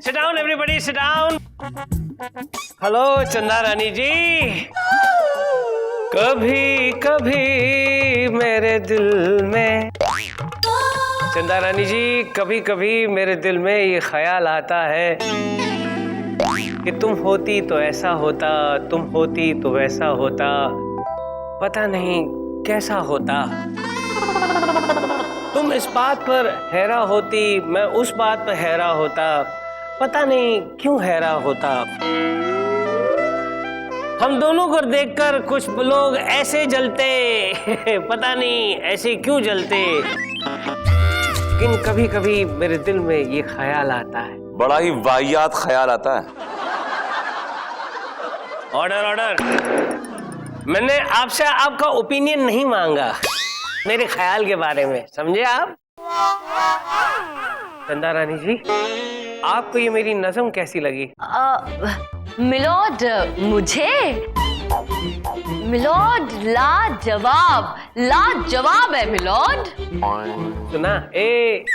Sit down, everybody, sit down. Hello चंदा रानी जी। कभी कभी मेरे दिल में, चंदा रानी जी, कभी कभी मेरे दिल में ये ख्याल आता है कि तुम होती तो ऐसा होता, तुम होती तो वैसा होता, पता नहीं कैसा होता। तुम इस बात पर हैरा होती, मैं उस बात पर हैरा होता, पता नहीं क्यों हैरा होता। हम दोनों को देखकर कुछ लोग ऐसे जलते पता नहीं ऐसे क्यों जलते, लेकिन कभी कभी मेरे दिल में ये ख्याल आता है। बड़ा ही वाहियात ख्याल आता है। Order order. मैंने आपसे आपका ओपिनियन नहीं मांगा मेरे ख्याल के बारे में, समझे आप? चंदा रानी जी, आपको ये मेरी नज़म कैसी लगी? मिलॉर्ड, मुझे मिलॉर्ड लाजवाब, लाजवाब है मिलॉर्ड। सुना ए,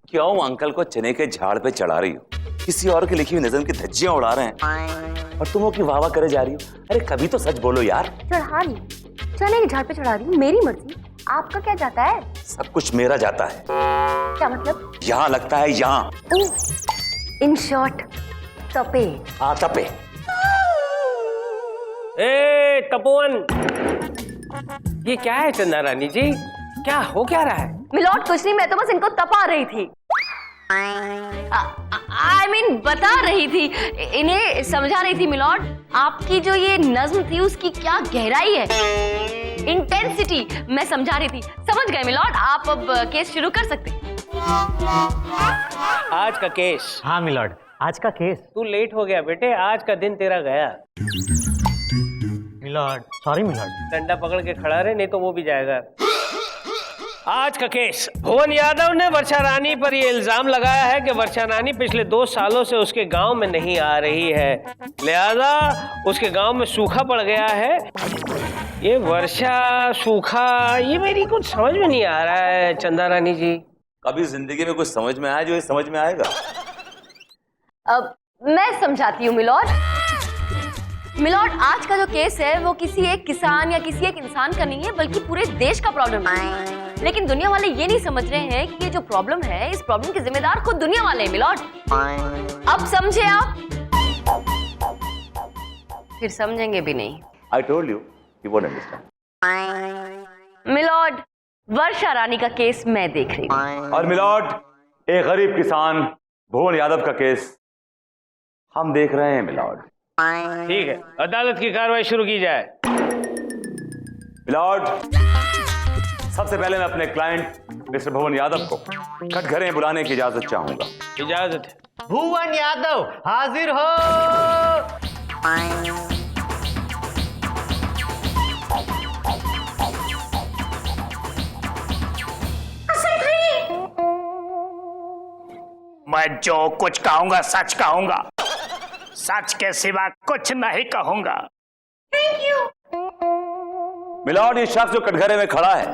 क्यों अंकल को चने के झाड़ पे चढ़ा रही हो? किसी और की लिखी हुई नज़म की धज्जियां उड़ा रहे हैं और तुम की वाह करे जा रही हो। अरे कभी तो सच बोलो यार। चढ़ा रही, चने के झाड़ पे चढ़ा रही, मेरी मर्जी। आपका क्या जाता है? सब कुछ मेरा जाता है। क्या मतलब? यहाँ लगता है यहाँ। इन शॉर्ट तपे। हाँ तपे। ए तपोवन, ये क्या है चंदा रानी जी? क्या हो क्या रहा है? मिलॉर्ड कुछ नहीं, मैं तो बस इनको तपा रही थी। I mean, बता रही थी, इन्हें समझा रही थी मिलॉर्ड। आपकी जो ये नज्म थी उसकी क्या गहराई है, इंटेंसिटी मैं समझा रही थी। समझ गए मिलॉर्ड? आप अब केस शुरू कर सकते हैं। आज का केस? हाँ मिलॉर्ड, आज का केस। तू लेट हो गया बेटे, आज का दिन तेरा गया। My lord sorry my lord. डंडा पकड़ के खड़ा रहे, नहीं तो वो भी जाएगा। आज का केस, भुवन यादव ने वर्षा रानी पर यह इल्जाम लगाया है कि वर्षा रानी पिछले 2 सालों से उसके गांव में नहीं आ रही है, लिहाजा उसके गांव में सूखा पड़ गया है। ये वर्षा सूखा, ये मेरी कुछ समझ में नहीं आ रहा है चंदा रानी जी। कभी जिंदगी में कुछ समझ में आया जो ये समझ में आएगा? अब मैं समझाती हूँ मिलॉर्ड। मिलॉर्ड, आज का जो केस है वो किसी एक किसान या किसी एक इंसान का नहीं है, बल्कि पूरे देश का प्रॉब्लम है। लेकिन दुनिया वाले ये नहीं समझ रहे हैं कि ये जो प्रॉब्लम है, इस प्रॉब्लम के जिम्मेदार खुद दुनिया वाले हैं मिलॉर्ड। अब समझे आप? फिर समझेंगे भी नहीं। I told you, you won't understand. My lord, Varsha Rani का केस मैं देख रही हूँ। और मिलॉर्ड, एक गरीब किसान भुवन यादव का केस हम देख रहे हैं मिलॉर्ड। ठीक है, अदालत की कार्रवाई शुरू की जाए। मिलॉर्ड, सबसे पहले मैं अपने क्लाइंट मिस्टर भुवन यादव को कटघरे में बुलाने की इजाजत चाहूंगा। इजाजत है। भुवन यादव हाजिर हो। मैं जो कुछ कहूंगा सच कहूंगा, सच के सिवा कुछ नहीं कहूंगा। मिलॉर्ड, ये शख्स जो कटघरे में खड़ा है,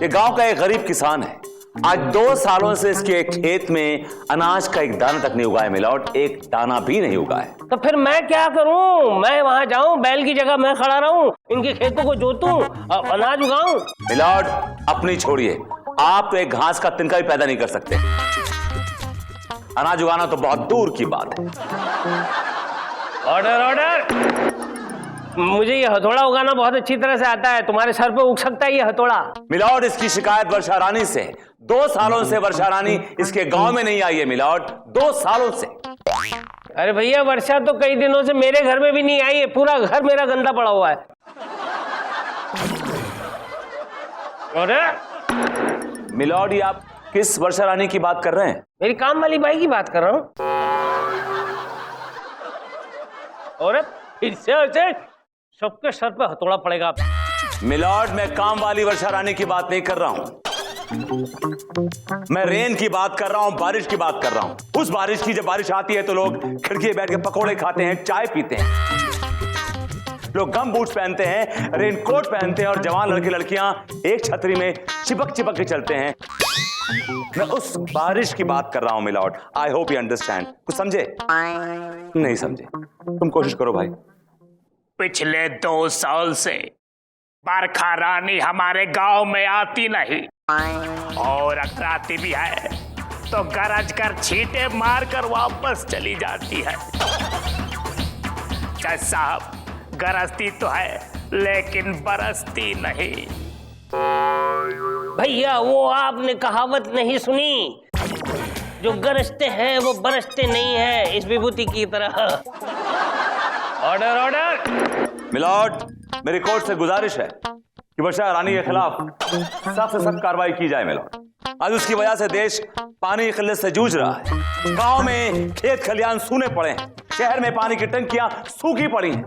ये गांव का एक गरीब किसान है। आज 2 सालों से इसके खेत में अनाज का एक दाना तक नहीं उगा है मिलॉर्ड, एक दाना भी नहीं उगा है। तो फिर मैं क्या करूं? मैं वहां जाऊं, बैल की जगह मैं खड़ा रहूं, इनके खेतों को जोतूं, अनाज उगाऊं? मिलॉर्ड, अपनी छोड़िए, आप तो एक घास का तिनका भी पैदा नहीं कर सकते। अनाज उगाना तो बहुत दूर की बात है। Order order. मुझे ये हथौड़ा उगाना बहुत अच्छी तरह से आता है, तुम्हारे सर पे उग सकता है ये हथौड़ा? मिलॉर्ड, इसकी शिकायत वर्षा रानी से। 2 सालों से वर्षा रानी इसके गांव में नहीं आई है मिलॉर्ड, 2 सालों से। अरे भैया, वर्षा तो कई दिनों से मेरे घर में भी नहीं आई है, पूरा घर मेरा गंदा पड़ा हुआ है। अरे मिलॉर्ड, ये आप किस वर्षा रानी की बात कर रहे हैं? मेरी काम वाली बाई की बात कर रहा हूं। और फिर से सबके सर पे हथौड़ा पड़ेगा। मिलॉर्ड, मैं काम वाली वर्षा रानी की बात नहीं कर रहा हूं, मैं रेन की बात कर रहा हूं, बारिश की बात कर रहा हूं। उस बारिश की, जब बारिश आती है तो लोग खिड़की में बैठ के पकोड़े खाते हैं, चाय पीते हैं, लोग गम बूट्स पहनते हैं, रेनकोट पहनते हैं और जवान लड़के लड़कियां एक छतरी में चिपक चिपक के चलते हैं। मैं उस बारिश की बात कर रहा हूं my lord. I hope you understand. कुछ समझे? नहीं समझे? तुम कोशिश करो भाई। पिछले 2 साल से बरखा रानी हमारे गांव में आती नहीं, और अगर आती भी है तो गरज कर छींटे मार कर वापस चली जाती है। जज साहब, गरजती तो है लेकिन बरसती नहीं। भैया वो आपने कहावत नहीं सुनी, जो गरजते हैं वो बरसते नहीं है, इस विभूति की तरह। Order order. मिलॉर्ड, मेरी कोर्ट से गुजारिश है कि वर्षा रानी के खिलाफ सख्त से सख्त कार्रवाई की जाए मिलॉर्ड। आज उसकी वजह से देश पानी की किल्लत से जूझ रहा है। गांव में खेत खलियान सूने पड़े हैं, शहर में पानी की टंकियां सूखी पड़ी हैं।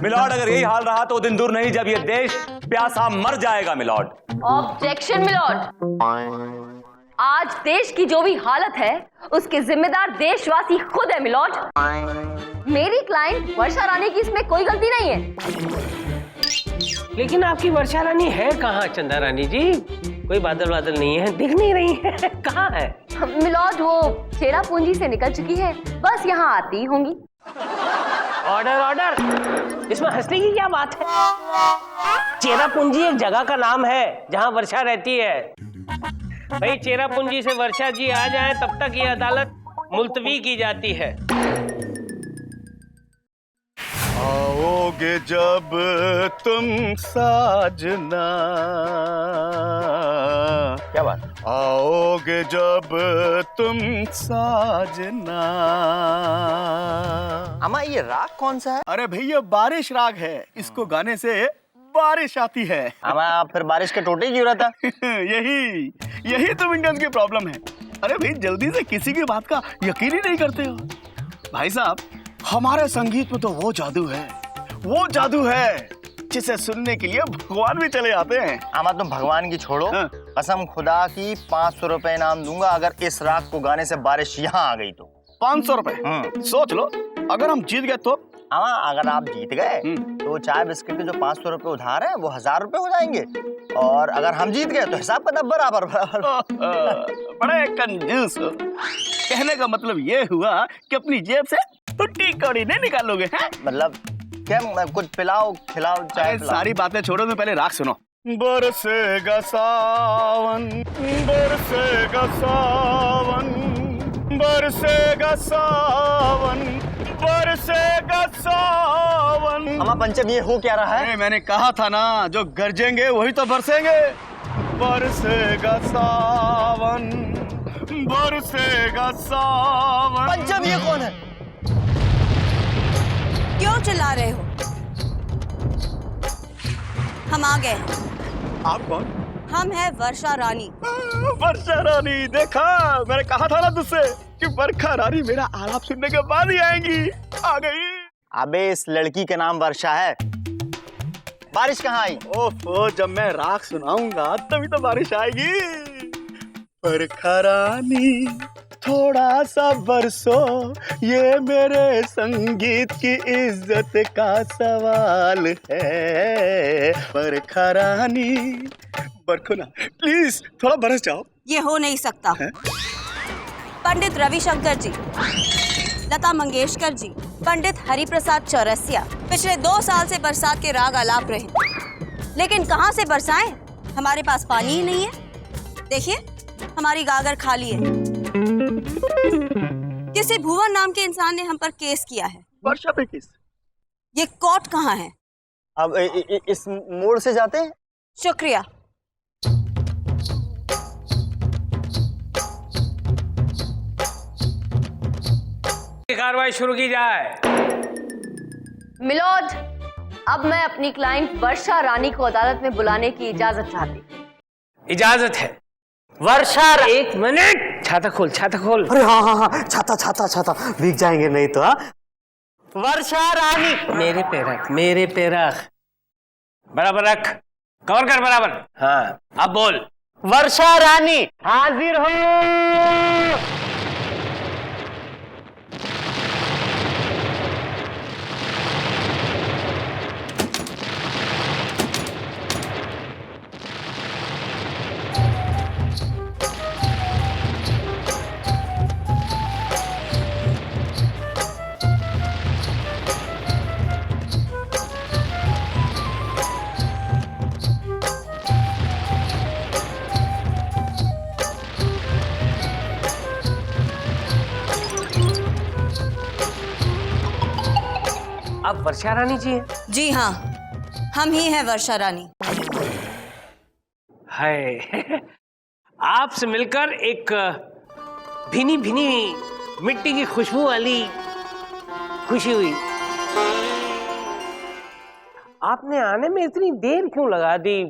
मिलॉर्ड, अगर यही हाल रहा तो दिन दूर नहीं जब ये देश प्यासा मर जाएगा मिलॉर्ड। Objection milord. आज देश की जो भी हालत है उसके जिम्मेदार देशवासी खुद है मिलॉर्ड। मेरी क्लाइंट वर्षा रानी की इसमें कोई गलती नहीं है। लेकिन आपकी वर्षा रानी है कहाँ चंदा रानी जी? कोई बादल बादल नहीं है, दिख नहीं रही है। कहाँ है? मिलॉर्ड वो चेरा पूंजी से निकल चुकी है, बस यहाँ आती होंगी। Order order. इसमें हंसने की क्या बात है? चेरा पूंजी एक जगह का नाम है जहाँ वर्षा रहती है। भाई चेरा पूंजी से वर्षा जी आ जाए तब तक ये अदालत मुलतवी की जाती है। आओगे जब तुम साजना, क्या बात? आओगे जब तुम साजना। अम्मा ये राग कौन सा है? अरे भैया बारिश राग है, इसको गाने से बारिश आती है। अम्मा फिर बारिश के टोटे क्यों रहता? यही तुम इंडियंस की प्रॉब्लम है। अरे भाई जल्दी से किसी की बात का यकीन ही नहीं करते हो। भाई साहब, हमारे संगीत में तो वो जादू है जिसे सुनने के लिए भगवान भी चले आते हैं। अम्मा तुम भगवान की छोड़ो, हाँ। कसम खुदा की 500 रुपए इनाम दूंगा अगर इस राग को गाने से बारिश यहाँ आ गई तो। 500 रुपए? सोच लो, अगर हम जीत गए तो? अम्मा अगर आप जीत गए तो चाय बिस्किट के जो 500 रुपए उधार है वो 1000 रुपए हो जाएंगे, और अगर हम जीत गए तो हिसाब किताब बराबर। बड़े कंजूस हो। कहने का मतलब ये हुआ कि अपनी जेब से टुट्टी कौड़ी नहीं निकालोगे हैं? मतलब क्या, कुछ पिलाओ खिलाओ चाय पिलाओ। सारी बातें छोड़ो, मैं पहले राग सुनो। बरसेगा सावन, बरसेगा सावन, बरसेगा सावन, बरसेगा सावन। अम्मा पंचम ये हो क्या रहा है? अरे मैंने कहा था ना, जो गरजेंगे वही तो बरसेंगे। बरसेगा सावन, बरसेगा सावन। पंचम ये कौन है? क्यों चिल्ला रहे हो? हम आ गए। आप कौन? हम हैं वर्षा रानी। वर्षा रानी, देखा मैंने कहा था ना तुझसे कि वर्षा रानी मेरा आलाप सुनने के बाद ही आएंगी। आ गई। अबे इस लड़की का नाम वर्षा है। बारिश कहाँ आई? ओफो, जब मैं राग सुनाऊंगा तभी तो बारिश आएगी। वर्षा रानी थोड़ा सा बरसो, ये मेरे संगीत की इज्जत का सवाल है। वर्षा रानी बरखो ना, प्लीज थोड़ा बरस जाओ। ये हो नहीं सकता। है? पंडित रविशंकर जी, लता मंगेशकर जी, पंडित हरिप्रसाद चौरसिया पिछले 2 साल से बरसात के राग आलाप रहे, लेकिन कहाँ से बरसाएं? हमारे पास पानी ही नहीं है। देखिए हमारी गागर खाली है। किसी भुवन नाम के इंसान ने हम पर केस किया है। वर्षा पे किस? ये कोर्ट कहाँ है? अब इस मोड़ से जाते हैं। शुक्रिया। कार्रवाई शुरू की जाए। मिलॉर्ड, अब मैं अपनी क्लाइंट वर्षा रानी को अदालत में बुलाने की इजाजत चाहती। इजाजत है। वर्षा, एक मिनट। छाता खोल, छाता खोल। अरे हाँ, छाता भीग जाएंगे नहीं तो। वर्षा रानी, मेरे पे रख, मेरे पे रख। बराबर रख, कवर कर बराबर। हाँ अब बोल। वर्षा रानी हाजिर हो। आप वर्षा रानी जी हैं? जी हाँ, हम ही हैं वर्षा रानी। है आपसे मिलकर एक भीनी भीनी मिट्टी की खुशबू वाली खुशी हुई। आपने आने में इतनी देर क्यों लगा दी?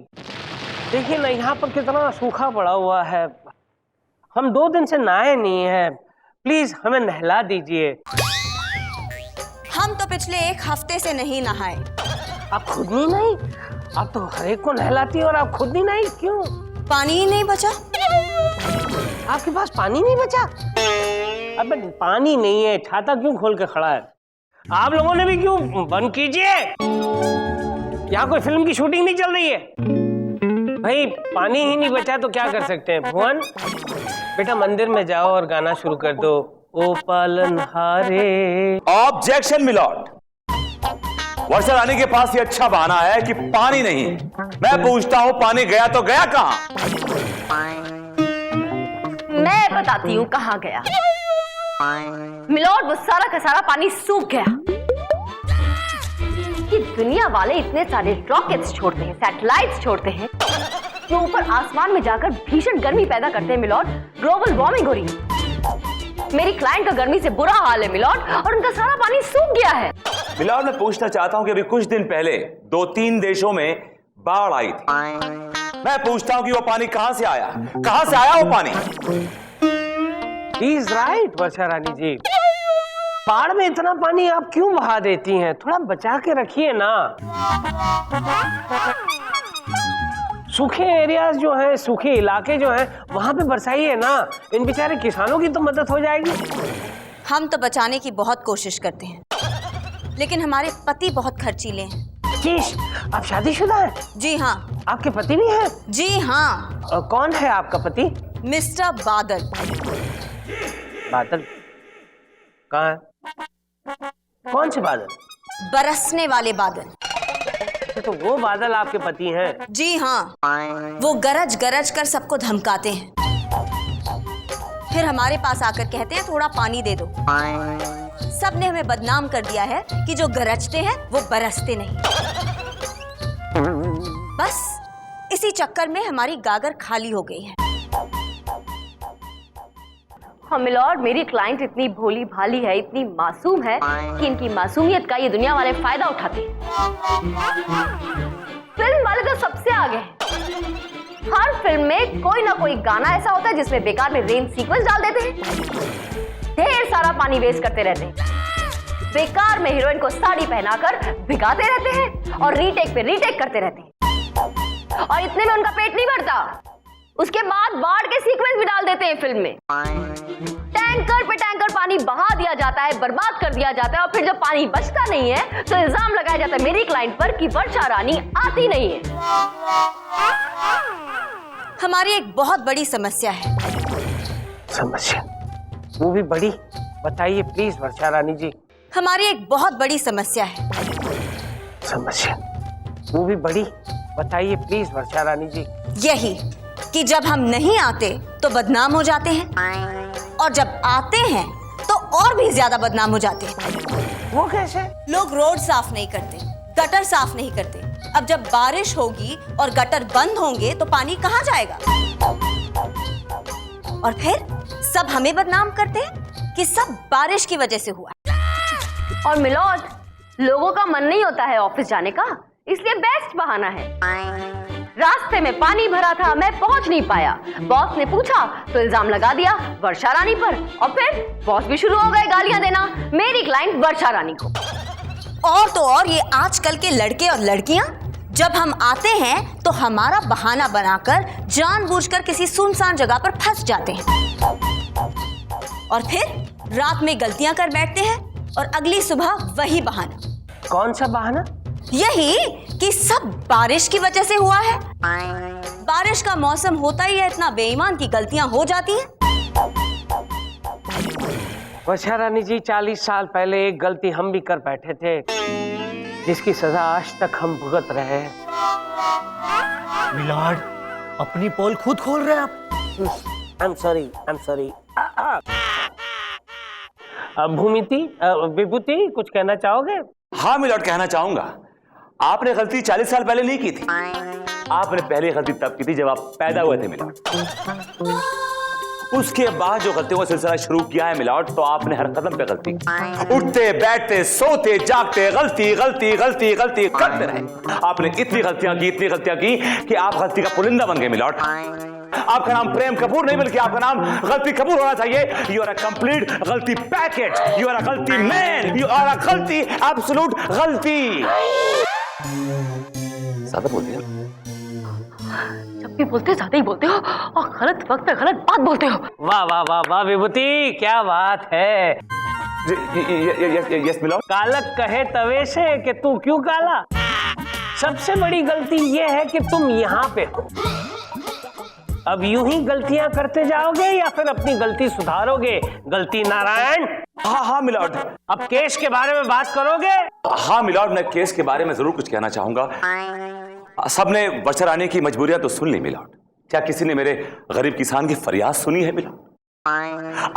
देखिए ना, यहाँ पर कितना सूखा पड़ा हुआ है। हम 2 दिन से नहाए नहीं हैं। प्लीज हमें नहला दीजिए। हम तो पिछले 1 हफ्ते से नहीं नहाए। आप खुद नहीं नहाई? आप तो हर एक को नहलाती और आप खुद नहीं नहाई, क्यों? पानी ही नहीं बचा। आपके पास पानी नहीं बचा? अबे पानी नहीं है, छाता क्यों खोल के खड़ा है? आप लोगों ने भी क्यों? बंद कीजिए, यहाँ कोई फिल्म की शूटिंग नहीं चल रही है। भाई पानी ही नहीं बचा तो क्या कर सकते हैं? भुवन बेटा मंदिर में जाओ और गाना शुरू कर दो, ओ पालनहारे। ऑब्जेक्शन मिलॉर्ड, वर्षा रानी के पास ये अच्छा बहाना है कि पानी नहीं। मैं पूछता हूं पानी गया तो गया कहां? मैं बताती हूँ कहाँ गया। मिलॉर्ड, वो सारा का सारा पानी सूख गया। कि दुनिया वाले इतने सारे रॉकेट्स छोड़ते हैं, सैटेलाइट्स छोड़ते हैं, जो ऊपर आसमान में जाकर भीषण गर्मी पैदा करते हैं मिलॉर्ड। ग्लोबल वार्मिंग हो रही है। मेरी क्लाइंट का गर्मी से बुरा हाल है मिलॉर्ड, और उनका सारा पानी सूख गया है। मिलॉर्ड, मैं पूछना चाहता हूं कि अभी कुछ दिन पहले 2-3 देशों में बाढ़ आई थी। मैं पूछता हूं कि वो पानी कहां से आया? कहां से आया वो पानी? He is right, वर्षा रानी जी। बाढ़ में इतना पानी आप क्यों बहा देती हैं? थोड़ा बचा के रखिए ना। सूखे एरियाज जो हैं, सूखे इलाके जो हैं, वहां पे बरसाइए ना। इन बेचारे किसानों की तो मदद हो जाएगी। हम तो बचाने की बहुत कोशिश करते हैं, लेकिन हमारे पति बहुत खर्चीले हैं। कीश, आप शादीशुदा हैं? जी हाँ। आपके पति भी हैं? जी हाँ। कौन है आपका पति? मिस्टर बादल। बादल कहाँ है? कौन से बादल? बरसने वाले बादल। तो वो बादल आपके पति हैं? जी हाँ, वो गरज गरज कर सबको धमकाते हैं, फिर हमारे पास आकर कहते हैं थोड़ा पानी दे दो। सबने हमें बदनाम कर दिया है कि जो गरजते हैं वो बरसते नहीं। बस इसी चक्कर में हमारी गागर खाली हो गई है। हाँ मिलॉर्ड, मेरी क्लाइंट इतनी भोली भाली है, इतनी मासूम है कि इनकी मासूमियत का ये दुनिया वाले फायदा उठाते हैं। फिल्म वाले तो सबसे आगे हैं। हर फिल्म में कोई ना कोई गाना ऐसा होता है जिसमें बेकार में रेन सीक्वेंस डाल देते हैं, ढेर सारा पानी वेस्ट करते रहते हैं, बेकार में हीरोइन को साड़ी पहनाकर भिगाते रहते हैं और रीटेक पे रीटेक करते रहते हैं। और इतने में उनका पेट नहीं भरता, उसके बाद बाढ़ के सीक्वेंस भी डाल देते हैं फिल्म में। टैंकर पे टैंकर पानी बहा दिया जाता है, बर्बाद कर दिया जाता है, और फिर जब पानी बचता नहीं है तो इल्जाम लगाया जाता है मेरी क्लाइंट पर कि वर्षा रानी आती नहीं है। हमारी एक बहुत बड़ी समस्या है। समस्या? वो भी बड़ी? बताइए प्लीज वर्षा रानी जी। हमारी एक बहुत बड़ी समस्या है। समस्या? वो भी बड़ी? बताइए प्लीज वर्षा रानी जी। यही कि जब हम नहीं आते तो बदनाम हो जाते हैं, और जब आते हैं तो और भी ज्यादा बदनाम हो जाते हैं। वो कैसे? लोग रोड साफ नहीं करते, गटर साफ नहीं करते। अब जब बारिश होगी और गटर बंद होंगे तो पानी कहाँ जाएगा? और फिर सब हमें बदनाम करते हैं कि सब बारिश की वजह से हुआ। और मिलॉर्ड, लोगों का मन नहीं होता है ऑफिस जाने का, इसलिए बेस्ट बहाना है। रास्ते में पानी भरा था, मैं पहुंच नहीं पाया। बॉस ने पूछा तो इल्जाम लगा दिया वर्षा रानी पर, और फिर बॉस भी शुरू हो गए गालियां देना मेरी क्लाइंट वर्षा रानी को। और तो और ये आजकल के लड़के और लड़कियां जब हम आते हैं तो हमारा बहाना बनाकर जानबूझकर किसी सुनसान जगह पर फंस जाते हैं, और फिर रात में गलतियां कर बैठते हैं, और अगली सुबह वही बहाना। कौन सा बहाना? यही कि सब बारिश की वजह से हुआ है। बारिश का मौसम होता ही है, इतना बेईमान की गलतियां हो जाती हैं। वर्षा रानी जी, 40 साल पहले एक गलती हम भी कर बैठे थे, जिसकी सजा आज तक हम भुगत रहे हैं। मिलॉर्ड, अपनी पोल खुद खोल रहे हैं आप। I'm sorry. भूमिति, विभूति, कुछ कहना चाहोगे? हाँ मिलॉर्ड, कहना चाहूंगा आपने गलती 40 साल पहले नहीं की थी। आपने पहली गलती तब की थी जब आप पैदा हुए थे मिलॉर्ड। उसके बाद जो गलतियों का सिलसिला शुरू किया है मिलॉर्ड, तो आपने हर कदम पे गलती की। उठते बैठते सोते जागते गलती गलती गलती गलती करते रहे। आपने इतनी गलतियां की कि आप गलती का पुलिंदा बन गए मिलॉर्ड। आपका नाम प्रेम कपूर नहीं बल्कि आपका नाम गलती कपूर होना चाहिए। यू आर अ कंप्लीट गलती पैकेट, यू आर अ गलती मैन, यू आर अ गलती एब्सोल्यूट गलती। ज्यादा बोल दिया। जब भी बोलते हो ज्यादा ही बोलते हो और गलत वक्त पे गलत बात बोलते हो। वाह वाह वाह वाह विभूति, क्या बात है। Yes my lord. कालक कहे तवे से कि तू क्यों काला। सबसे बड़ी गलती यह है कि तुम यहाँ पे हो। अब यूं ही गलतियां करते जाओगे या फिर अपनी गलती सुधारोगे? गलती नारायण। हाँ मिलॉर्ड। अब केस के बारे में बात करोगे? हाँ मिलॉर्ड, मैं केस के बारे में जरूर कुछ कहना चाहूंगा। सबने वर्षा रानी की मजबूरियां तो सुन ली मिलॉर्ड, क्या किसी ने मेरे गरीब किसान की फरियाद सुनी है मिलॉर्ड?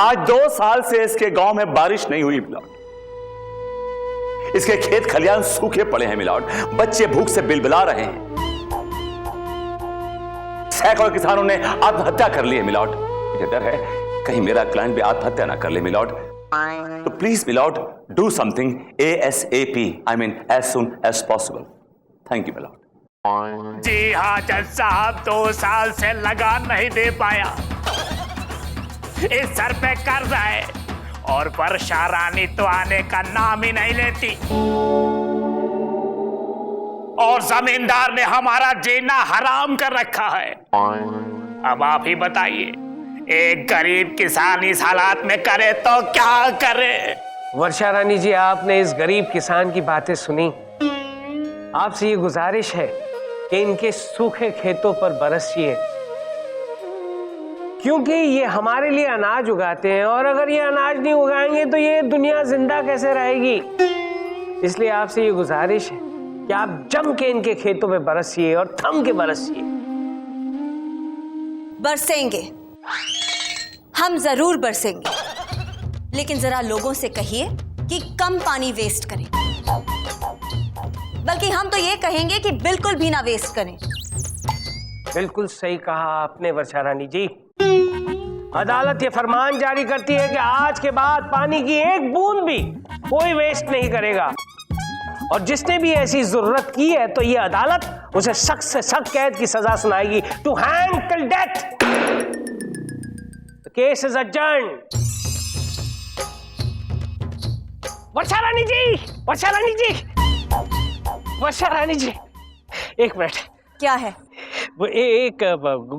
आज 2 साल से इसके गांव में बारिश नहीं हुई मिलॉर्ड। इसके खेत खलियान सूखे पड़े हैं मिलॉर्ड। बच्चे भूख से बिलबिला रहे हैं। सैकड़ों किसानों ने आत्महत्या कर ली है मिलॉर्ड। मुझे डर है कहीं मेरा क्लाइंट भी आत्महत्या ना कर ले मिलॉर्ड। तो please milord, do something ASAP, I mean as soon as possible. Thank you milord. जी हाँ जज साहब, 2 साल से लगान नहीं दे पाया। इस सर पे कर्ज है और वर्षा रानी तो आने का नाम ही नहीं लेती। और जमींदार ने हमारा जीना हराम कर रखा है। अब आप ही बताइए, एक गरीब किसान इस हालात में करे तो क्या करे? वर्षा रानी जी, आपने इस गरीब किसान की बातें सुनी। आपसे ये गुजारिश है कि इनके सूखे खेतों पर बरसिए, क्योंकि ये हमारे लिए अनाज उगाते हैं और अगर ये अनाज नहीं उगाएंगे तो ये दुनिया जिंदा कैसे रहेगी। इसलिए आपसे ये गुजारिश है कि आप जम के इनके खेतों में बरसिए और थम के बरसिए। बरसेंगे, हम जरूर बरसेंगे, लेकिन जरा लोगों से कहिए कि कम पानी वेस्ट करें। बल्कि हम तो ये कहेंगे कि बिल्कुल भी ना वेस्ट करें। बिल्कुल सही कहा आपने वर्षा रानी जी। अदालत ये फरमान जारी करती है कि आज के बाद पानी की एक बूंद भी कोई वेस्ट नहीं करेगा और जिसने भी ऐसी जरूरत की है तो ये अदालत उसे सख्त से सख्त कैद की सजा सुनाएगी, to hang till death. The case is adjourned. Varsha Rani ji, Varsha Rani ji, Varsha Rani ji, एक मिनट। क्या है? वो एक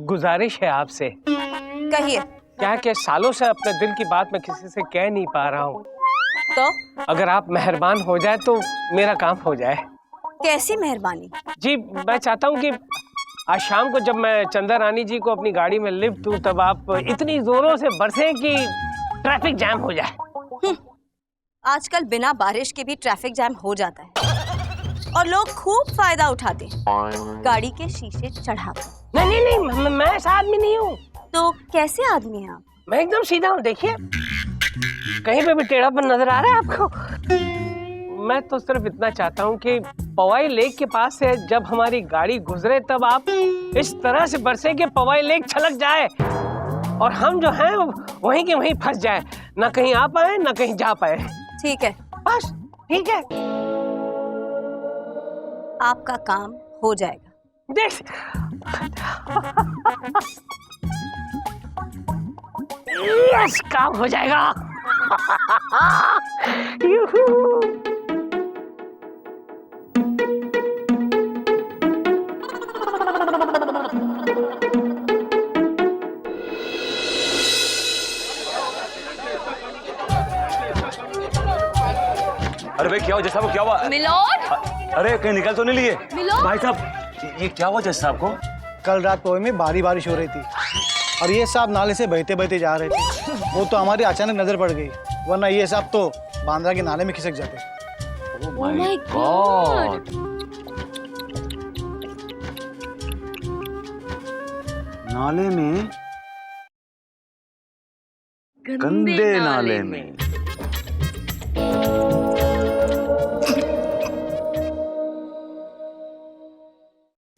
गुजारिश है आपसे। कहिए। क्या कि सालों से अपने दिल की बात मैं किसी से कह नहीं पा रहा हूँ, तो अगर आप मेहरबान हो जाए तो मेरा काम हो जाए। कैसी मेहरबानी? जी, मैं चाहता हूँ कि आज शाम को जब मैं चंदा रानी जी को अपनी गाड़ी में लिफ्ट दूँ तब आप इतनी जोरों से बरसें कि ट्रैफिक जैम हो जाए। आजकल बिना बारिश के भी ट्रैफिक जैम हो जाता है और लोग खूब फायदा उठाते हैं गाड़ी के शीशे चढ़ाकर। नहीं नहीं नहीं, मैं ऐसा आदमी नहीं हूँ। तो कैसे आदमी हैं आप? मैं एकदम सीधा हूँ। देखिए, कहीं पे भी टेढ़ापन नजर आ रहा है आपको? मैं तो सिर्फ इतना चाहता हूँ कि पवाई लेक के पास से जब हमारी गाड़ी गुजरे तब आप इस तरह से बरसे कि पवाई लेक छलक जाए और हम जो हैं वहीं के वहीं फंस जाए, ना कहीं आ पाए ना कहीं जा पाए। ठीक है, बस ठीक है, आपका काम हो जाएगा। देख यस, काम हो जाएगा। अरे भाई क्या हुआ जज साहब, क्या हुआ? मिलॉर्ड, अरे कहीं निकल तो नहीं लिए? मिलॉर्ड? भाई साहब ये क्या हुआ जज साहब को? कल रात पोए में भारी बारिश हो रही थी और ये साहब नाले से बहते बहते जा रहे थे। वो तो हमारी अचानक नजर पड़ गई, वरना ये साहब तो बांद्रा के नाले में खिसक जाते। Oh my God! नाले में, गंदे नाले में।